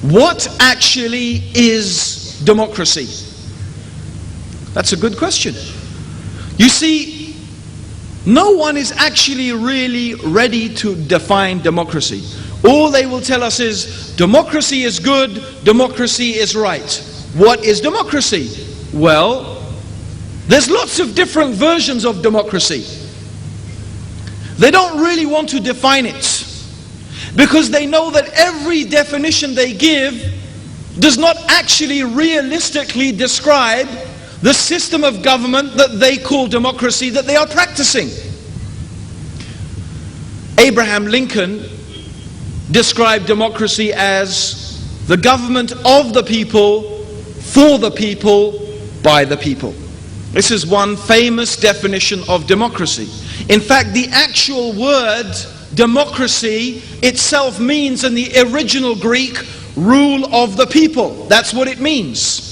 What actually is democracy? That's a good question. You see, no one is actually really ready to define democracy. All they will tell us is, democracy is good, democracy is right. What is democracy? Well, there's lots of different versions of democracy. They don't really want to define it, because they know that every definition they give does not actually realistically describe the system of government that they call democracy that they are practicing. Abraham Lincoln described democracy as the government of the people, for the people, by the people. This is one famous definition of democracy. In fact, the actual word democracy itself means, in the original Greek, rule of the people. That's what it means.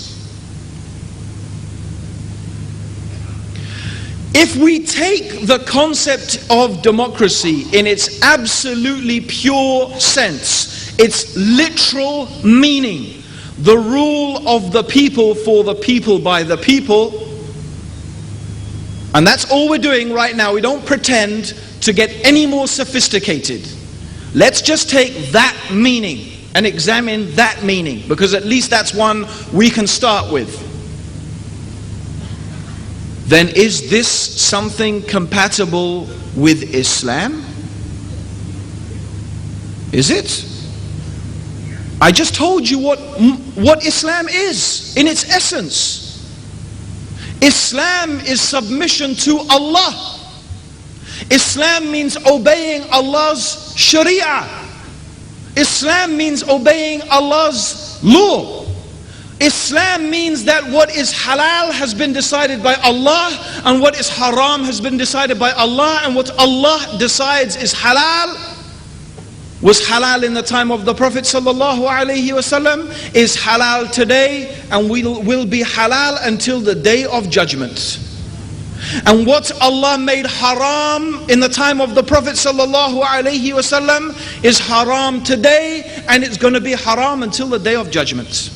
If we take the concept of democracy in its absolutely pure sense, its literal meaning, the rule of the people, for the people, by the people, and that's all we're doing right now. We don't pretend to get any more sophisticated. Let's just take that meaning and examine that meaning, because at least that's one we can start with. Then is this something compatible with Islam? Is it? I just told you what Islam is in its essence. Islam is submission to Allah. Islam means obeying Allah's Sharia. Islam means obeying Allah's law. Islam means that what is halal has been decided by Allah, and what is haram has been decided by Allah, and what Allah decides is halal, was halal in the time of the Prophet sallallahu alaihi wasallam, is halal today, and will be halal until the day of judgment. And what Allah made haram in the time of the Prophet sallallahu alaihi wasallam is haram today, and it's going to be haram until the day of judgment.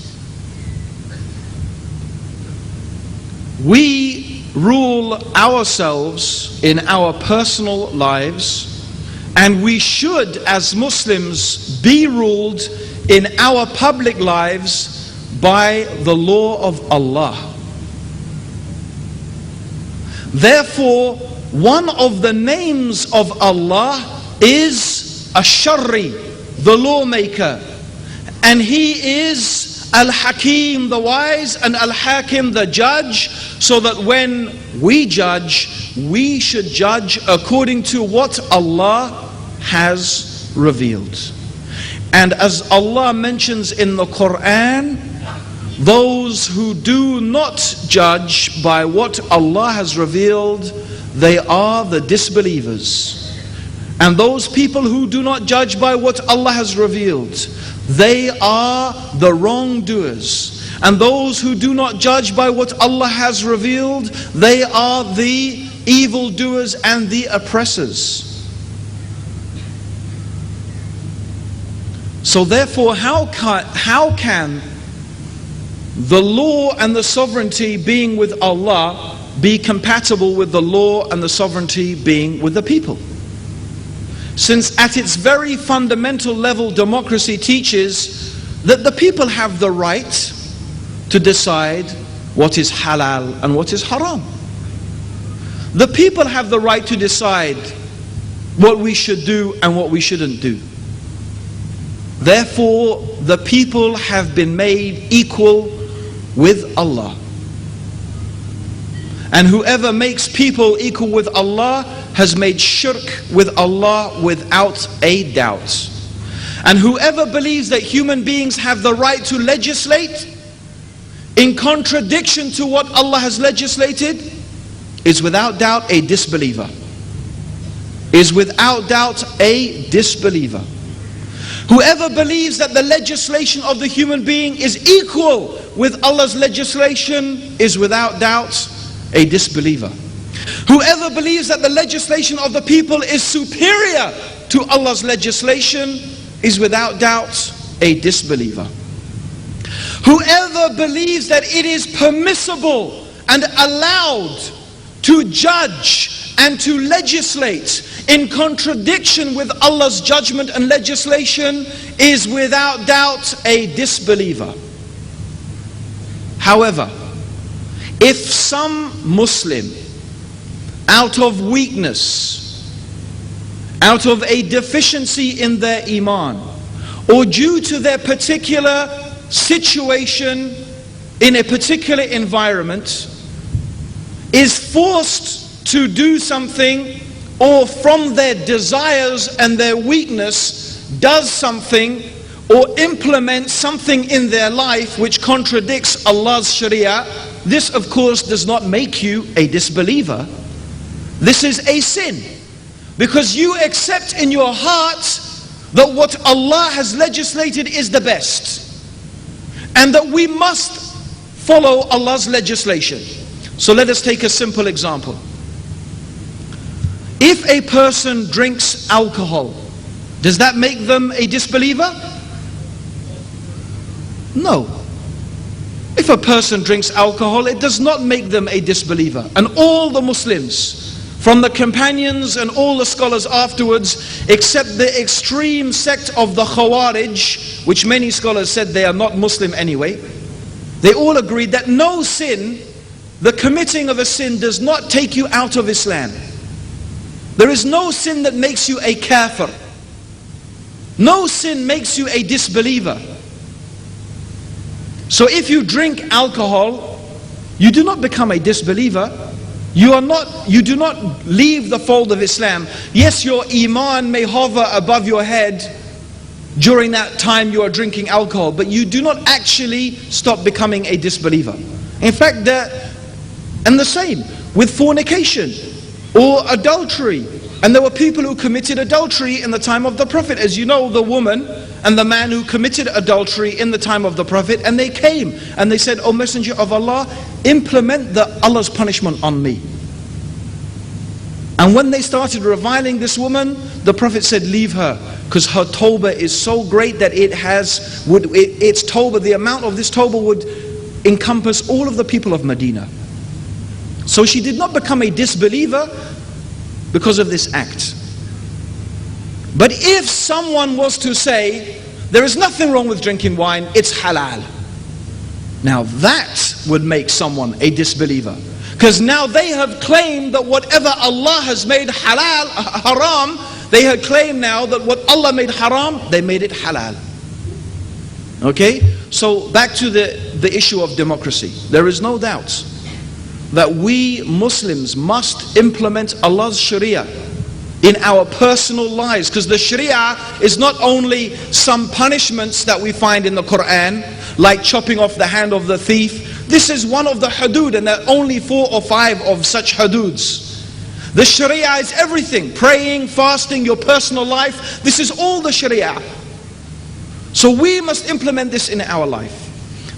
We rule ourselves in our personal lives, and we should, as Muslims, be ruled in our public lives by the law of Allah. Therefore, one of the names of Allah is Ash-Sharri, the lawmaker, and He is Al-Hakim, the wise, and Al-Hakim, the judge, so that when we judge, we should judge according to what Allah has revealed. And as Allah mentions in the Quran, those who do not judge by what Allah has revealed, they are the disbelievers. And those people who do not judge by what Allah has revealed, they are the wrongdoers. And those who do not judge by what Allah has revealed, they are the evildoers and the oppressors. So therefore, how can the law and the sovereignty being with Allah be compatible with the law and the sovereignty being with the people? Since at its very fundamental level, democracy teaches that the people have the right to decide what is halal and what is haram. The people have the right to decide what we should do and what we shouldn't do. Therefore, the people have been made equal with Allah. And whoever makes people equal with Allah has made shirk with Allah without a doubt. And whoever believes that human beings have the right to legislate in contradiction to what Allah has legislated is without doubt a disbeliever. Is without doubt a disbeliever. Whoever believes that the legislation of the human being is equal with Allah's legislation is without doubt a disbeliever. Whoever believes that the legislation of the people is superior to Allah's legislation is without doubt a disbeliever. Whoever believes that it is permissible and allowed to judge and to legislate in contradiction with Allah's judgment and legislation is without doubt a disbeliever. However, if some Muslim, out of weakness, out of a deficiency in their iman, or due to their particular situation in a particular environment, is forced to do something, or from their desires and their weakness does something or implements something in their life which contradicts Allah's Sharia, this of course does not make you a disbeliever. This is a sin, because you accept in your heart that what Allah has legislated is the best, and that we must follow Allah's legislation. So let us take a simple example. If a person drinks alcohol, does that make them a disbeliever? No. If a person drinks alcohol, it does not make them a disbeliever. And all the Muslims, from the companions and all the scholars afterwards, except the extreme sect of the Khawarij, which many scholars said they are not Muslim anyway, they all agreed that no sin, the committing of a sin, does not take you out of Islam. There is no sin that makes you a kafir. No sin makes you a disbeliever. So if you drink alcohol, you do not become a disbeliever. You do not leave the fold of Islam. Yes, your iman may hover above your head during that time you are drinking alcohol, but you do not actually stop becoming a disbeliever. In fact, and the same with fornication or adultery. And there were people who committed adultery in the time of the Prophet. As you know, the woman and the man who committed adultery in the time of the Prophet, and they came and they said, "O Messenger of Allah, implement Allah's punishment on me." And when they started reviling this woman, the Prophet said, "Leave her, because her tawbah is so great that its tawbah, the amount of this tawbah would encompass all of the people of Medina." So she did not become a disbeliever because of this act. But if someone was to say, there is nothing wrong with drinking wine, it's halal, now that would make someone a disbeliever. Because now they have claimed that whatever Allah has made haram, they have claimed now that what Allah made haram, they made it halal. Okay? So back to the issue of democracy. There is no doubt that we Muslims must implement Allah's Sharia in our personal lives, because the Sharia is not only some punishments that we find in the Quran, like chopping off the hand of the thief. This is one of the hudud, and there are only 4 or 5 of such hududs. The Sharia is everything: praying, fasting, your personal life. This is all the Sharia. So we must implement this in our life.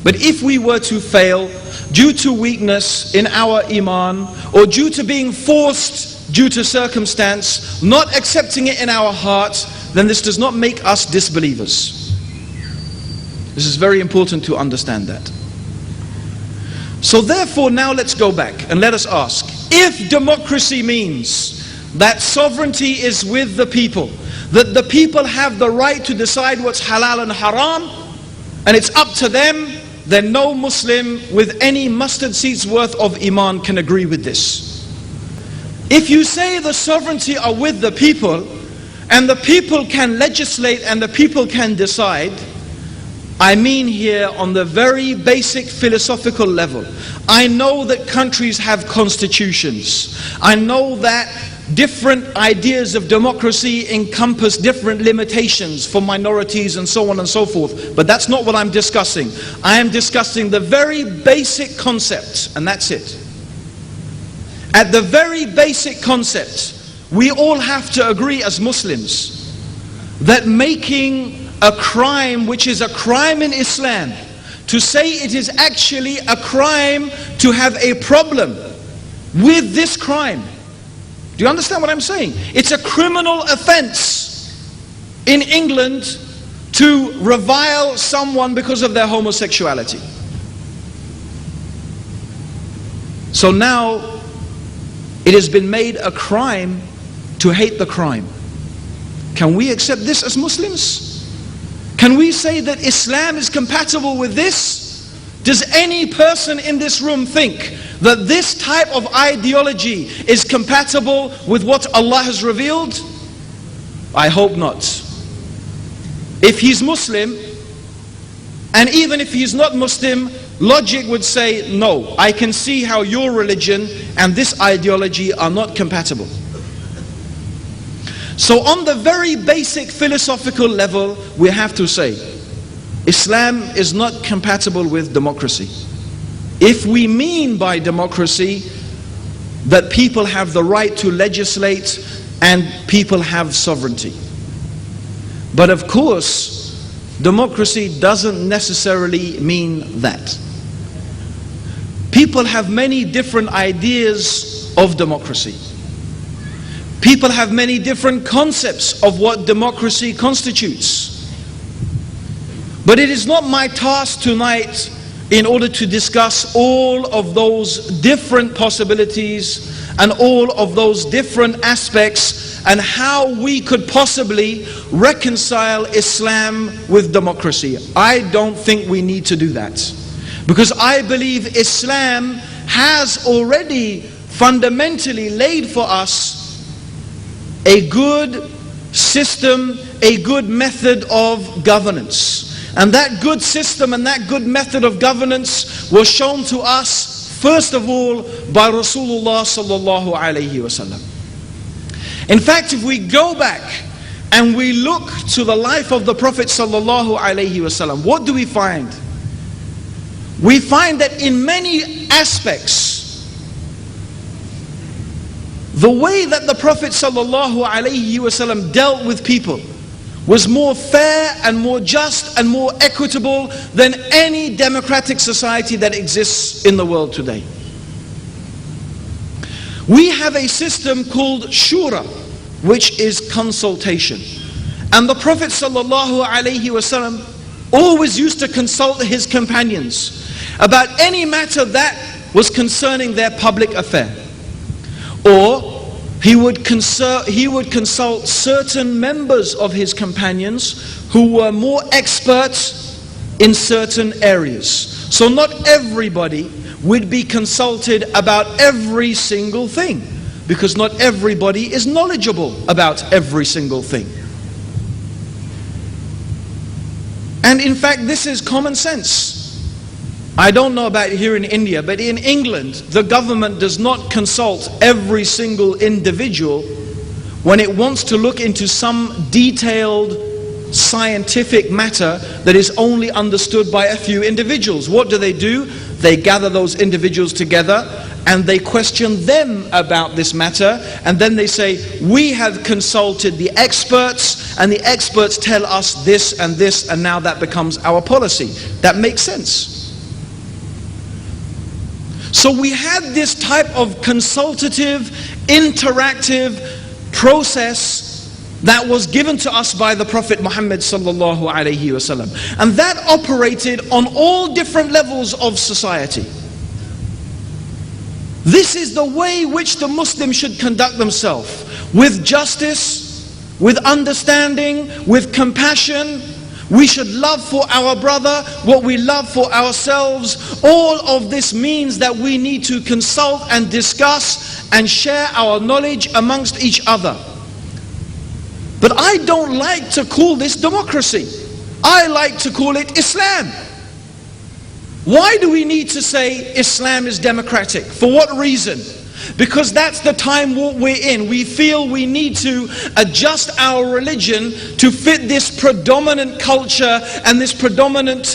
But if we were to fail due to weakness in our iman, or due to being forced due to circumstance, not accepting it in our heart, then this does not make us disbelievers. This is very important to understand that. So therefore, now let's go back and let us ask, if democracy means that sovereignty is with the people, that the people have the right to decide what's halal and haram, and it's up to them, then no Muslim with any mustard seed's worth of iman can agree with this. If you say the sovereignty are with the people, and the people can legislate and the people can decide, I mean here on the very basic philosophical level. I know that countries have constitutions. I know that different ideas of democracy encompass different limitations for minorities and so on and so forth. But that's not what I'm discussing. I am discussing the very basic concept, and that's it. At the very basic concept, we all have to agree as Muslims that making a crime which is a crime in Islam, to say it is actually a crime to have a problem with this crime. Do you understand what I'm saying? It's a criminal offense in England to revile someone because of their homosexuality. So now it has been made a crime to hate the crime. Can we accept this as Muslims? Can we say that Islam is compatible with this? Does any person in this room think that this type of ideology is compatible with what Allah has revealed? I hope not. If he's Muslim, and even if he's not Muslim, logic would say, no, I can see how your religion and this ideology are not compatible. So on the very basic philosophical level, we have to say, Islam is not compatible with democracy. If we mean by democracy that people have the right to legislate and people have sovereignty. But of course, democracy doesn't necessarily mean that. People have many different ideas of democracy. People have many different concepts of what democracy constitutes. But it is not my task tonight in order to discuss all of those different possibilities and all of those different aspects and how we could possibly reconcile Islam with democracy. I don't think we need to do that, because I believe Islam has already fundamentally laid for us a good system, a good method of governance. And that good system and that good method of governance was shown to us first of all by Rasulullah sallallahu alayhi wasallam. In fact, if we go back and we look to the life of the Prophet sallallahu alayhi wasallam, what do we find? We find that in many aspects, the way that the Prophet sallallahu alayhi wasallam dealt with people was more fair and more just and more equitable than any democratic society that exists in the world today. We have a system called shura, which is consultation. And the Prophet sallallahu alaihi wasallam always used to consult his companions about any matter that was concerning their public affair. Or he would consult certain members of his companions who were more experts in certain areas. So not everybody would be consulted about every single thing, because not everybody is knowledgeable about every single thing. And in fact, this is common sense. I don't know about here in India, but in England, the government does not consult every single individual when it wants to look into some detailed scientific matter that is only understood by a few individuals. What do? They gather those individuals together and they question them about this matter, and then they say, we have consulted the experts and the experts tell us this, and now that becomes our policy. That makes sense. So we had this type of consultative, interactive process that was given to us by the Prophet Muhammad sallallahu alaihi wasallam, and that operated on all different levels of society. This is the way which the Muslim should conduct themselves, with justice, with understanding, with compassion. We should love for our brother what we love for ourselves. All of this means that we need to consult and discuss and share our knowledge amongst each other. But I don't like to call this democracy. I like to call it Islam. Why do we need to say Islam is democratic? For what reason? Because that's the time we're in. We feel we need to adjust our religion to fit this predominant culture and this predominant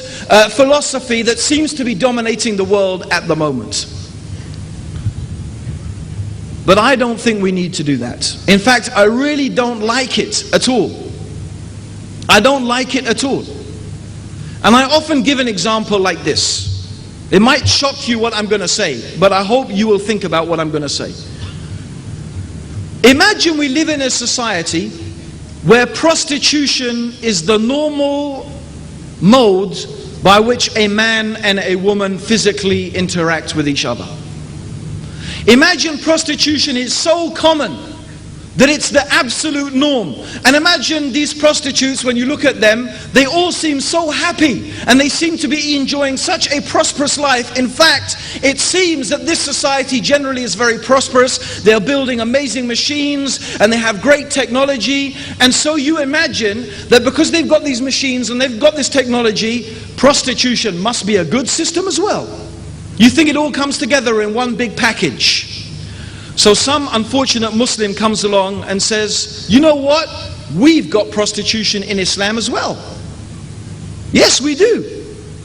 philosophy that seems to be dominating the world at the moment. But I don't think we need to do that. In fact, I really don't like it at all. I don't like it at all. And I often give an example like this. It might shock you what I'm going to say, but I hope you will think about what I'm going to say. Imagine we live in a society where prostitution is the normal mode by which a man and a woman physically interact with each other. Imagine prostitution is so common that it's the absolute norm. And imagine these prostitutes, when you look at them, they all seem so happy and they seem to be enjoying such a prosperous life. In fact, it seems that this society generally is very prosperous. They're building amazing machines and they have great technology. And so you imagine that because they've got these machines and they've got this technology, prostitution must be a good system as well. You think it all comes together in one big package. So some unfortunate Muslim comes along and says, you know what? We've got prostitution in Islam as well. Yes, we do.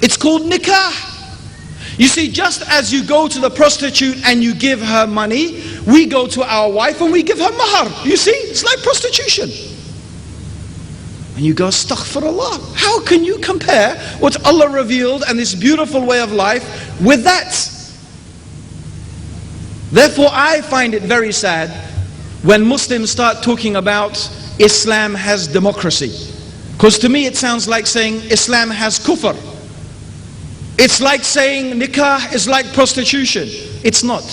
It's called nikah. You see, just as you go to the prostitute and you give her money, we go to our wife and we give her mahar. You see, it's like prostitution. And you go, astaghfirullah. How can you compare what Allah revealed and this beautiful way of life with that? Therefore, I find it very sad when Muslims start talking about Islam has democracy. Because to me it sounds like saying Islam has kufr. It's like saying nikah is like prostitution. It's not.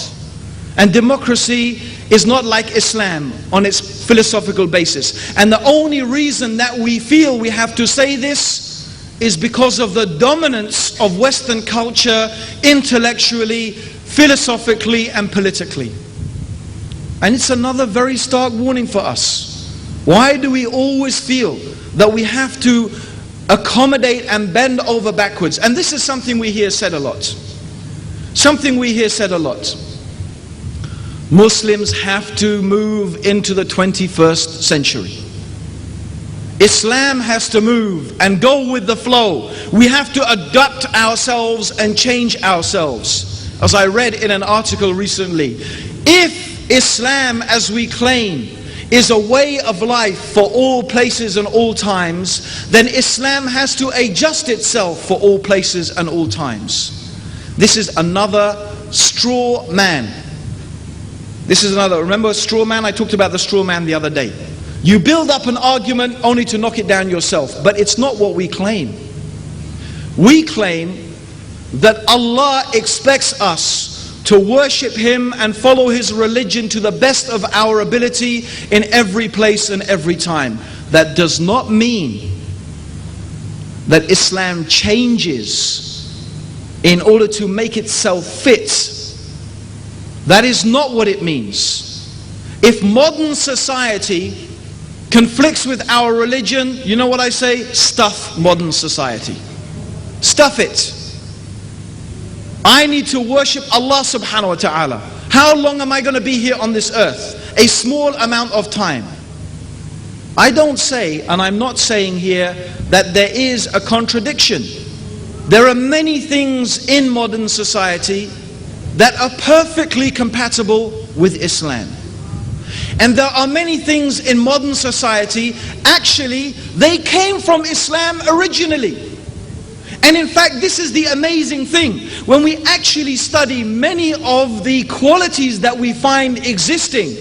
And democracy is not like Islam on its philosophical basis. And the only reason that we feel we have to say this is because of the dominance of Western culture intellectually, philosophically and politically. And it's another very stark warning for us. Why do we always feel that we have to accommodate and bend over backwards? And this is something we hear said a lot. Something we hear said a lot. Muslims have to move into the 21st century. Islam has to move and go with the flow. We have to adapt ourselves and change ourselves. As I read in an article recently, if Islam, as we claim, is a way of life for all places and all times, then Islam has to adjust itself for all places and all times. This is another straw man. This is another, remember straw man? I talked about the straw man the other day. You build up an argument only to knock it down yourself, but it's not what we claim. We claim that Allah expects us to worship Him and follow His religion to the best of our ability in every place and every time. That does not mean that Islam changes in order to make itself fit. That is not what it means. If modern society conflicts with our religion, you know what I say? Stuff modern society. Stuff it. I need to worship Allah subhanahu wa ta'ala. How long am I going to be here on this earth? A small amount of time. I don't say, and I'm not saying here, that there is a contradiction. There are many things in modern society that are perfectly compatible with Islam. And there are many things in modern society, actually, they came from Islam originally. And in fact, this is the amazing thing. When we actually study many of the qualities that we find existing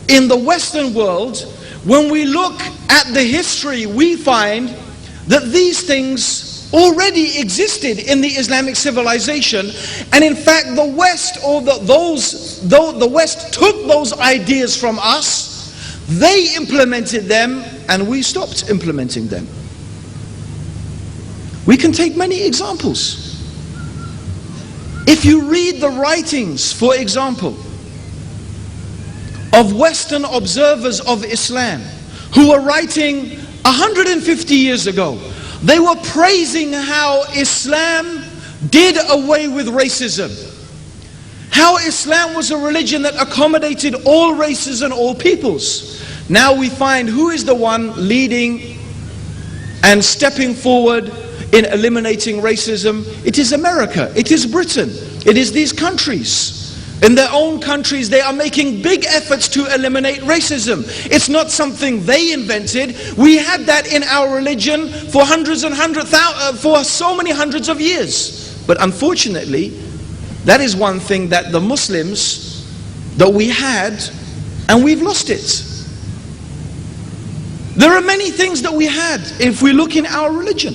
in the Western world, when we look at the history, we find that these things already existed in the Islamic civilization. And in fact, the West, or the West took those ideas from us, they implemented them, and we stopped implementing them. We can take many examples. If you read the writings, for example, of Western observers of Islam who were writing 150 years ago, they were praising how Islam did away with racism. How Islam was a religion that accommodated all races and all peoples. Now we find who is the one leading and stepping forward in eliminating racism. It is America, it is Britain, it is these countries. In their own countries, they are making big efforts to eliminate racism. It's not something they invented. We had that in our religion for for so many hundreds of years. But unfortunately, that is one thing that the Muslims, that we had, and we've lost it. There are many things that we had if we look in our religion.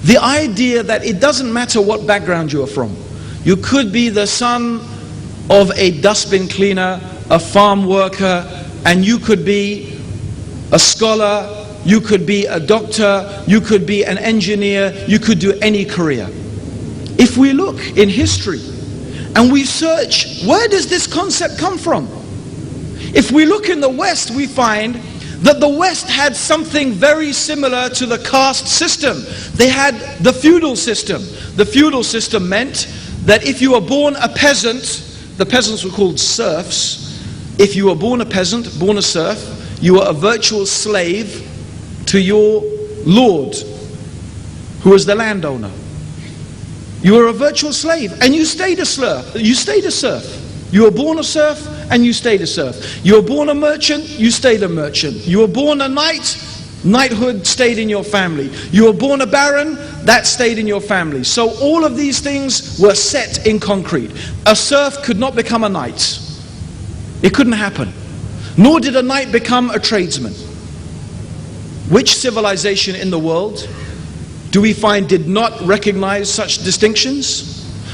The idea that it doesn't matter what background you are from. You could be the son of a dustbin cleaner, a farm worker, and you could be a scholar, you could be a doctor, you could be an engineer, you could do any career. If we look in history and we search, where does this concept come from? If we look in the West, we find that the West had something very similar to the caste system. They had the feudal system. The feudal system meant that if you were born a peasant, the peasants were called serfs. If you were born a peasant, born a serf, you were a virtual slave to your lord, who was the landowner. You were a virtual slave, and you stayed a serf. You stayed a serf. You were born a serf, and you stayed a serf. You were born a merchant, you stayed a merchant. You were born a knight, knighthood stayed in your family. You were born a baron, that stayed in your family. So all of these things were set in concrete. A serf could not become a knight. It couldn't happen. Nor did a knight become a tradesman. Which civilization in the world do we find did not recognize such distinctions?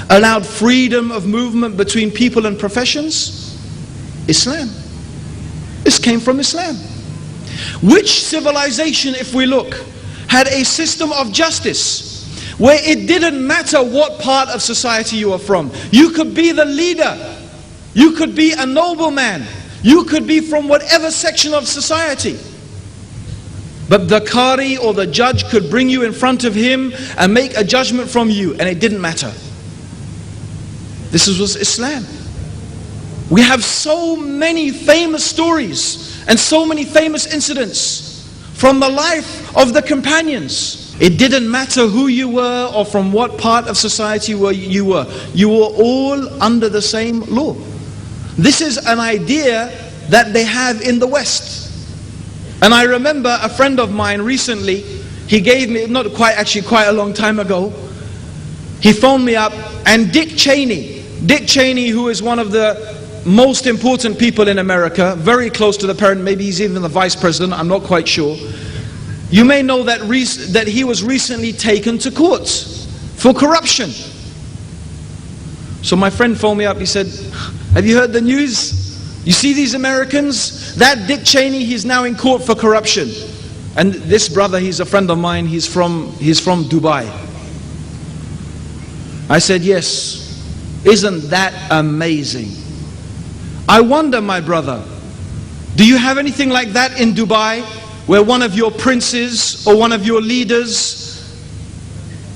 Allowed freedom of movement between people and professions? Islam. This came from Islam. Which civilization, if we look, had a system of justice where it didn't matter what part of society you are from? You could be the leader, you could be a nobleman, you could be from whatever section of society, but the qari or the judge could bring you in front of him and make a judgment from you, and it didn't matter. This was Islam. We have so many famous stories and so many famous incidents from the life of the companions. It didn't matter who you were or from what part of society you were. You were all under the same law. This is an idea that they have in the West. And I remember a friend of mine recently, he gave me, not quite, actually quite a long time ago, he phoned me up, and Dick Cheney, who is one of the most important people in America, very close to the president, maybe he's even the vice president, I'm not quite sure. You may know that he was recently taken to court for corruption. So my friend phoned me up, he said, have you heard the news? You see these Americans? That Dick Cheney, he's now in court for corruption. And this brother, he's a friend of mine, he's from Dubai. I said, yes. Isn't that amazing? I wonder, my brother, do you have anything like that in Dubai, where one of your princes or one of your leaders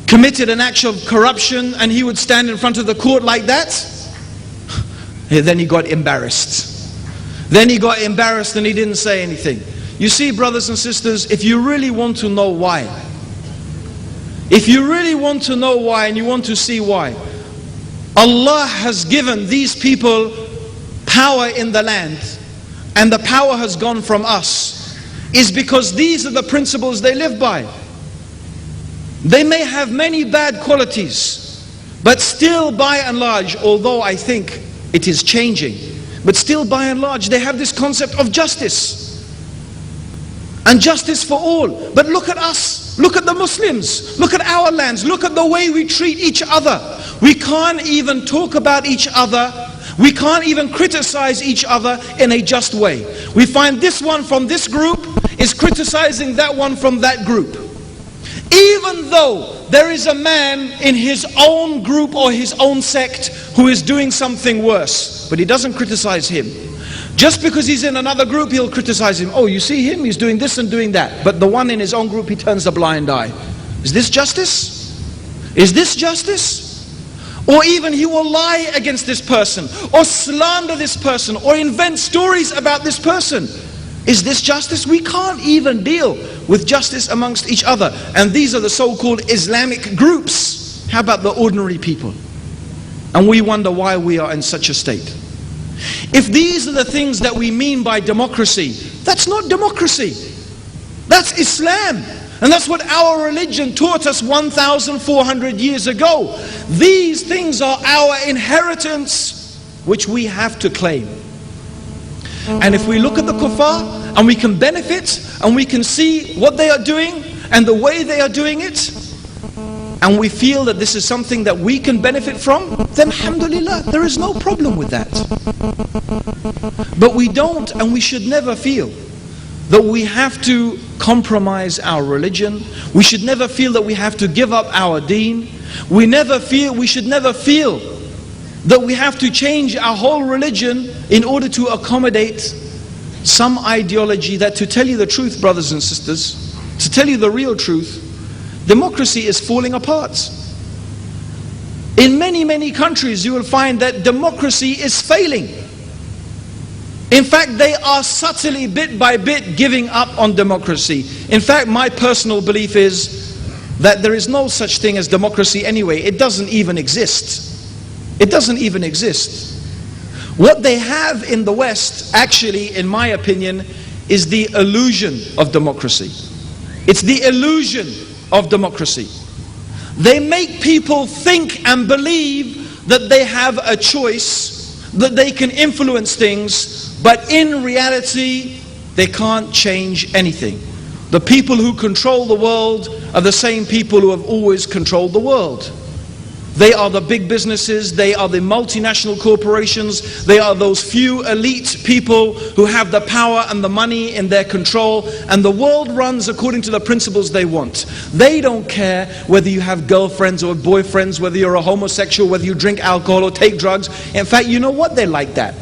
committed an act of corruption and he would stand in front of the court like that? Then he got embarrassed. Then he got embarrassed and he didn't say anything. You see, brothers and sisters, if you really want to know why, if you really want to know why and you want to see why, Allah has given these people power in the land, and the power has gone from us, is because these are the principles they live by. They may have many bad qualities, but still by and large, although I think it is changing, but still by and large they have this concept of justice. And justice for all. But look at us, look at the Muslims, look at our lands, look at the way we treat each other. We can't even talk about each other, we can't even criticize each other in a just way. We find this one from this group is criticizing that one from that group. Even though there is a man in his own group or his own sect who is doing something worse, but he doesn't criticize him. Just because he's in another group, he'll criticize him. Oh, you see him? He's doing this and doing that. But the one in his own group, he turns a blind eye. Is this justice? Is this justice? Or even he will lie against this person, or slander this person, or invent stories about this person. Is this justice? We can't even deal with justice amongst each other. And these are the so-called Islamic groups. How about the ordinary people? And we wonder why we are in such a state. If these are the things that we mean by democracy, that's not democracy. That's Islam. And that's what our religion taught us 1,400 years ago. These things are our inheritance, which we have to claim. And if we look at the kuffar and we can benefit and we can see what they are doing and the way they are doing it, and we feel that this is something that we can benefit from, then alhamdulillah, there is no problem with that. But we don't, and we should never feel that we have to compromise our religion. We should never feel that we have to give up our deen. We should never feel that we have to change our whole religion in order to accommodate some ideology that, to tell you the truth, brothers and sisters, to tell you the real truth, democracy is falling apart. In many, many countries you will find that democracy is failing. In fact, they are subtly, bit by bit, giving up on democracy. In fact, my personal belief is that there is no such thing as democracy anyway. It doesn't even exist. It doesn't even exist. What they have in the West, actually, in my opinion, is the illusion of democracy. It's the illusion of democracy. They make people think and believe that they have a choice, that they can influence things, but in reality, they can't change anything. The people who control the world are the same people who have always controlled the world. They are the big businesses, they are the multinational corporations, they are those few elite people who have the power and the money in their control, and the world runs according to the principles they want. They don't care whether you have girlfriends or boyfriends, whether you're a homosexual, whether you drink alcohol or take drugs. In fact, you know what? They're like that.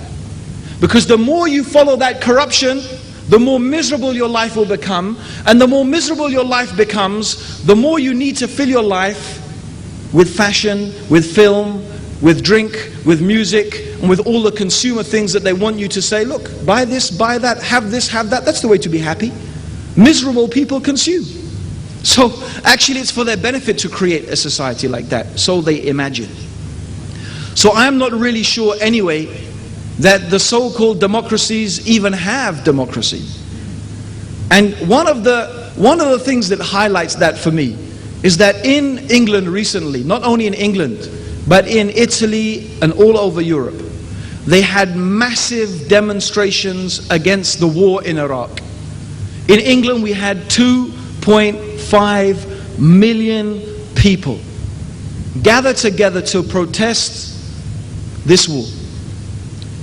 Because the more you follow that corruption, the more miserable your life will become, and the more miserable your life becomes, the more you need to fill your life with fashion, with film, with drink, with music, and with all the consumer things that they want you to say, look, buy this, buy that, have this, have that. That's the way to be happy. Miserable people consume. So actually it's for their benefit to create a society like that. So they imagine. So I'm not really sure anyway that the so-called democracies even have democracy. And one of the things that highlights that for me is that in England recently, not only in England, but in Italy and all over Europe, they had massive demonstrations against the war in Iraq. In England we had 2.5 million people gather together to protest this war.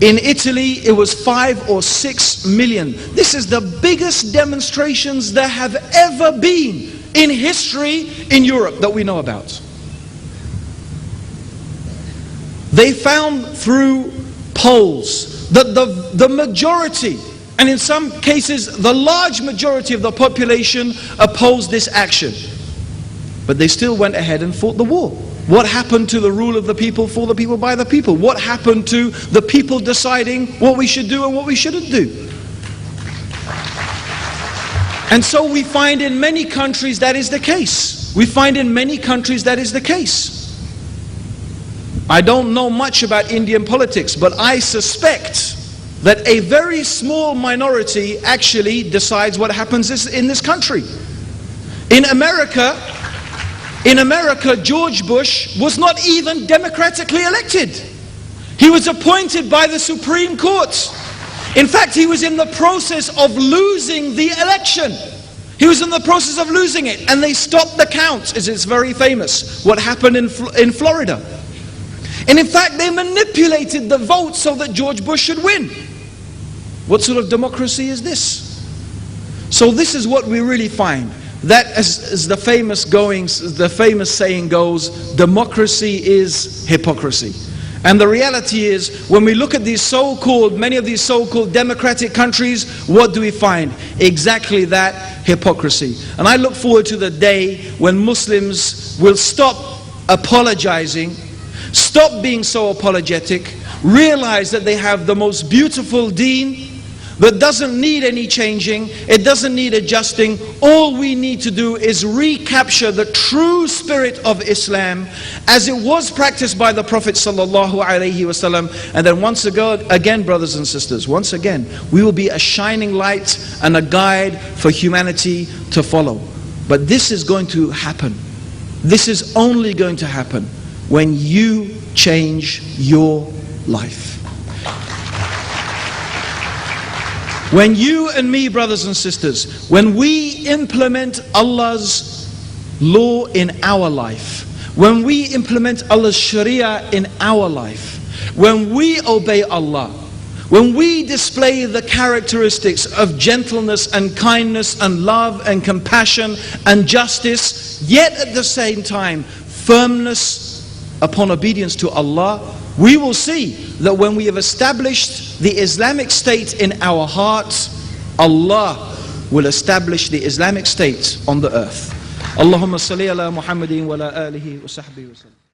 In Italy it was 5 or 6 million. This is the biggest demonstrations there have ever been in history in Europe that we know about. They found through polls that the majority, and in some cases the large majority of the population, opposed this action. But they still went ahead and fought the war. What happened to the rule of the people, for the people, by the people? What happened to the people deciding what we should do and what we shouldn't do? And so we find in many countries that is the case. We find in many countries that is the case. I don't know much about Indian politics, but I suspect that a very small minority actually decides what happens in this country. In America, George Bush was not even democratically elected. He was appointed by the Supreme Court. In fact, he was in the process of losing the election. He was in the process of losing it, and they stopped the count, as it's very famous, what happened in Florida. And in fact, they manipulated the vote so that George Bush should win. What sort of democracy is this? So this is what we really find. That, as the famous saying goes, democracy is hypocrisy. And the reality is, when we look at many of these so-called democratic countries, what do we find? Exactly that, hypocrisy. And I look forward to the day when Muslims will stop apologizing, stop being so apologetic, realize that they have the most beautiful deen that doesn't need any changing, it doesn't need adjusting. All we need to do is recapture the true spirit of Islam as it was practiced by the Prophet sallallahu alaihi wasallam. And then once again, brothers and sisters, once again, we will be a shining light and a guide for humanity to follow. But this is going to happen. This is only going to happen when you change your life. When you and me, brothers and sisters, when we implement Allah's law in our life, when we implement Allah's Sharia in our life, when we obey Allah, when we display the characteristics of gentleness and kindness and love and compassion and justice, yet at the same time firmness upon obedience to Allah, we will see that when we have established the Islamic State in our hearts, Allah will establish the Islamic State on the earth. Allahumma salli ala Muhammadin wa ala alihi wa sahbihi wa sallam.